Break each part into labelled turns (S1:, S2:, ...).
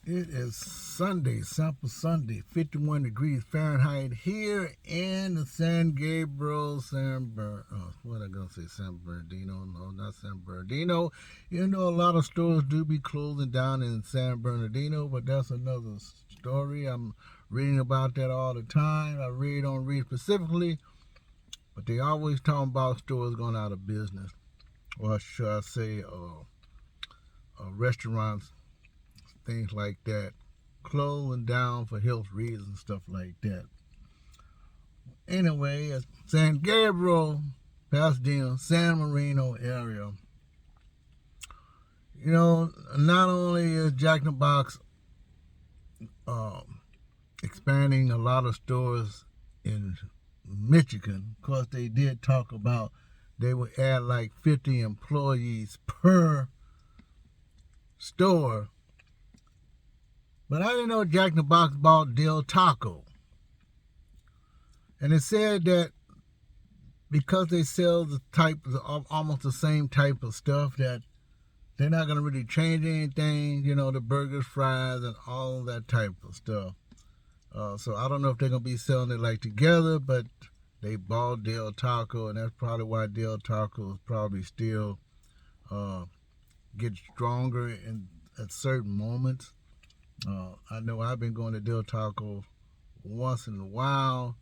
S1: It is Sunday, Sample Sunday, 51 degrees Fahrenheit here in the San Gabriel, what I gonna say, San Bernardino? No, not San Bernardino. You know, a lot of stores do be closing down in San Bernardino, but that's another story. I'm reading about that all the time. Don't read specifically, but they always talking about stores going out of business, or should I say, restaurants, things like that, closing down for health reasons, stuff like that. Anyway, it's San Gabriel, Pasadena, San Marino area. You know, not only is Jack in the Box expanding a lot of stores in Michigan, of course, they did talk about they would add like 50 employees per store. But I didn't know Jack in the Box bought Del Taco. And it said that because they sell almost the same type of stuff, that they're not going to really change anything, you know, the burgers, fries, and all that type of stuff. So I don't know if they're going to be selling it like together, but they bought Del Taco, and that's probably why Del Taco is probably still get stronger at certain moments. I know I've been going to Del Taco once in a while.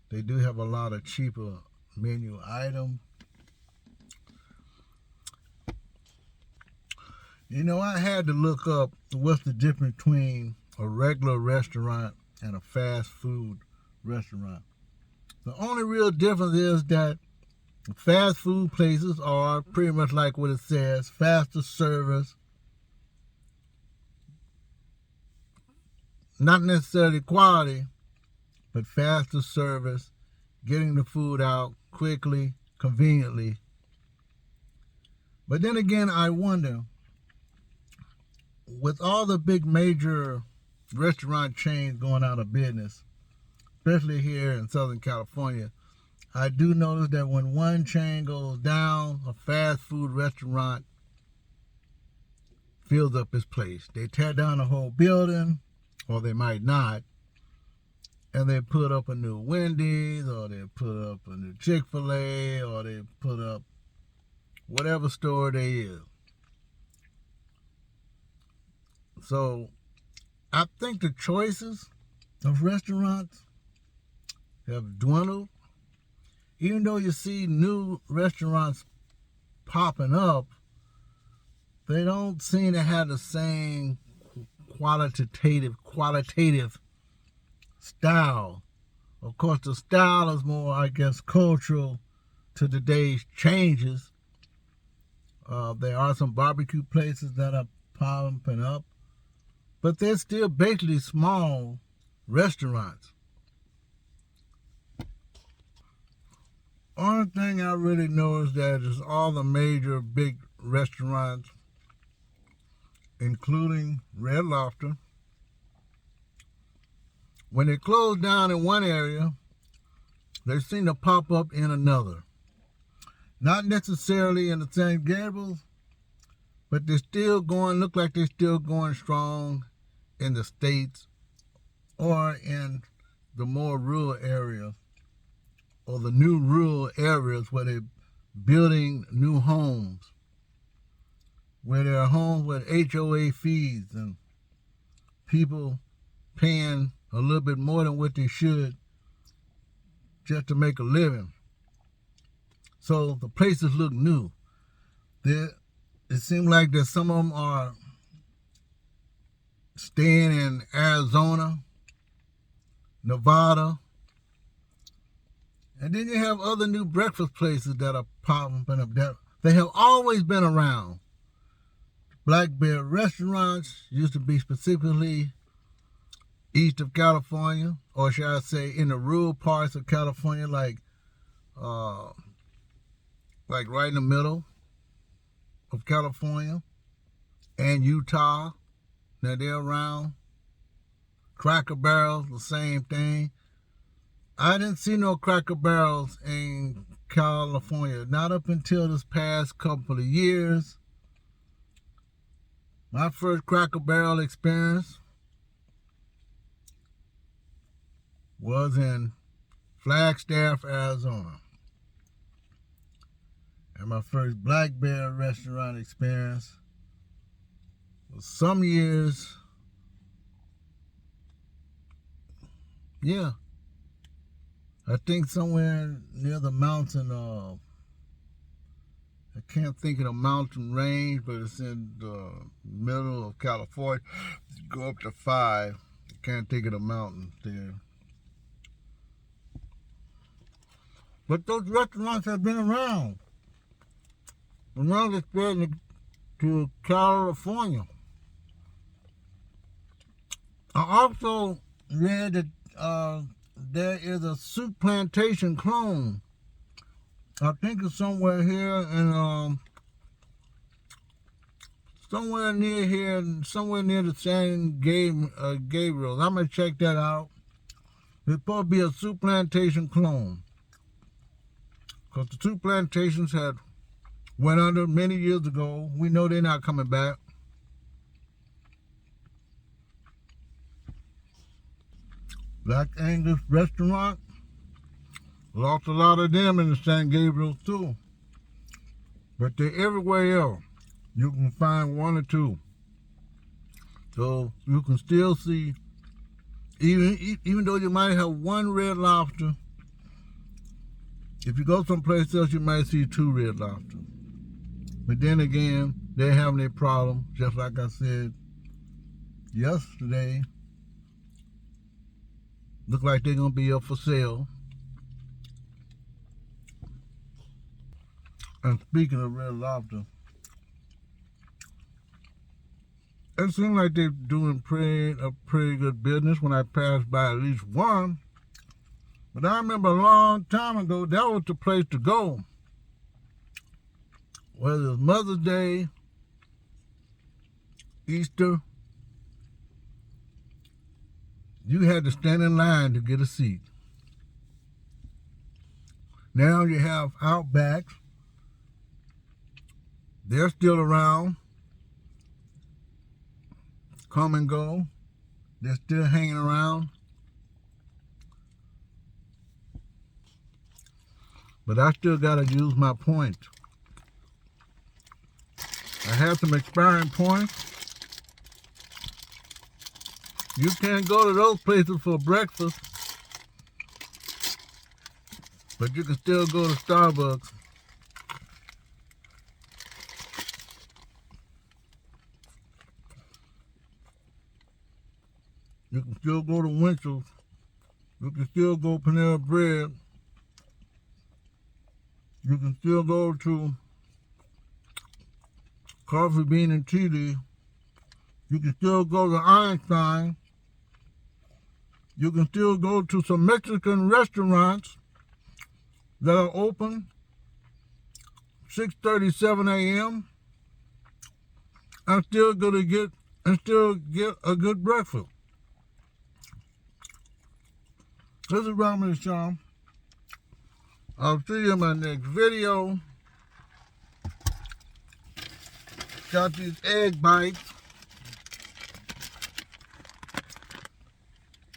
S1: They do have a lot of cheaper menu items. You know, I had to look up what's the difference between a regular restaurant and a fast food restaurant. The only real difference is that fast food places are pretty much like what it says, faster service, not necessarily quality, but faster service, getting the food out quickly, conveniently. But then again, I wonder, with all the big major restaurant chains going out of business, especially here in Southern California, I do notice that when one chain goes down, a fast food restaurant fills up its place. They tear down the whole building, or they might not, and they put up a new Wendy's, or they put up a new Chick-fil-A, or they put up whatever store they is. So I think the choices of restaurants have dwindled. Even though you see new restaurants popping up, they don't seem to have the same qualitative style. Of course, the style is more, I guess, cultural to today's changes. There are some barbecue places that are popping up, but they're still basically small restaurants. Only thing I really know is that is all the major big restaurants, including Red Lobster, when they close down in one area, they seem to pop up in another. Not necessarily in the San Gabriel, but look like they're still going strong in the States or in the more rural areas, or the new rural areas where they're building new homes, where there are homes with HOA fees and people paying a little bit more than what they should just to make a living. So the places look new. It seems like that some of them are staying in Arizona, Nevada, and then you have other new breakfast places that are popping up. They have always been around. Black Bear restaurants used to be specifically east of California, or should I say in the rural parts of California, like right in the middle of California and Utah. Now they're around. Cracker Barrels, the same thing. I didn't see no Cracker Barrels in California, not up until this past couple of years. My first Cracker Barrel experience was in Flagstaff, Arizona. And my first Black Bear restaurant experience was some years, I think somewhere near the mountain of, I can't think of the mountain range, but it's in the middle of California. Go up to 5. I can't think of the mountain there. But those restaurants have been around. And now they're spreading to California. I also read that there is a soup plantation clone. I think it's somewhere here in somewhere near the San Gabriel. I'm gonna check that out. It's supposed to be a soup plantation clone, because the soup plantations had went under many years ago. We know they're not coming back. Black Angus restaurant, lost a lot of them in the San Gabriel too. But they're everywhere else. You can find 1 or 2. So you can still see, even though you might have 1 Red Lobster, if you go someplace else, you might see 2 Red Lobster. But then again, they're having a problem, just like I said yesterday. Look like they're going to be up for sale. And speaking of Red Lobster, it seems like they're doing a pretty good business when I pass by at least one. But I remember a long time ago, that was the place to go. Whether it's Mother's Day, Easter, you had to stand in line to get a seat. Now you have Outbacks. They're still around. Come and go. They're still hanging around. But I still got to use my points. I have some expiring points. You can't go to those places for breakfast, but you can still go to Starbucks. You can still go to Winchell's. You can still go Panera Bread. You can still go to Coffee Bean and Tea Leaf. You can still go to Einstein. You can still go to some Mexican restaurants that are open 6:37 a.m. and still get a good breakfast. This is Robert Shaw. I'll see you in my next video. Got these egg bites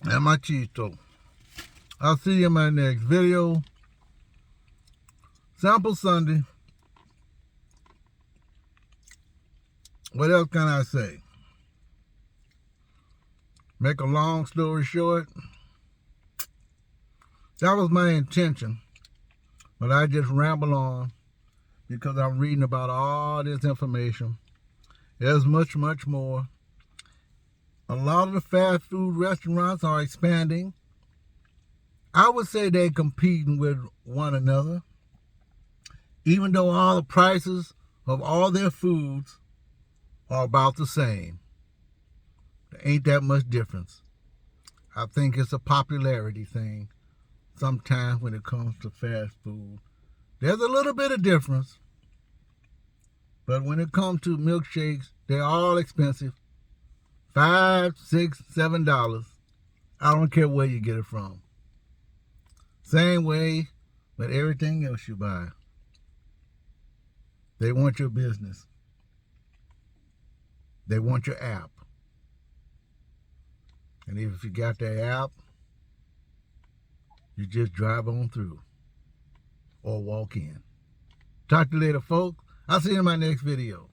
S1: and my cheese toast. I'll see you in my next video. Sample Sunday. What else can I say? Make a long story short, that was my intention. But I just ramble on because I'm reading about all this information. There's much, much more. A lot of the fast food restaurants are expanding. I would say they're competing with one another, even though all the prices of all their foods are about the same. There ain't that much difference. I think it's a popularity thing. Sometimes when it comes to fast food, there's a little bit of difference. But when it comes to milkshakes, they're all expensive. $5, $6, $7. I don't care where you get it from. Same way with everything else you buy. They want your business. They want your app. And if you got that app, You just drive on through or walk in. Talk to you later, folks. I'll see you in my next video.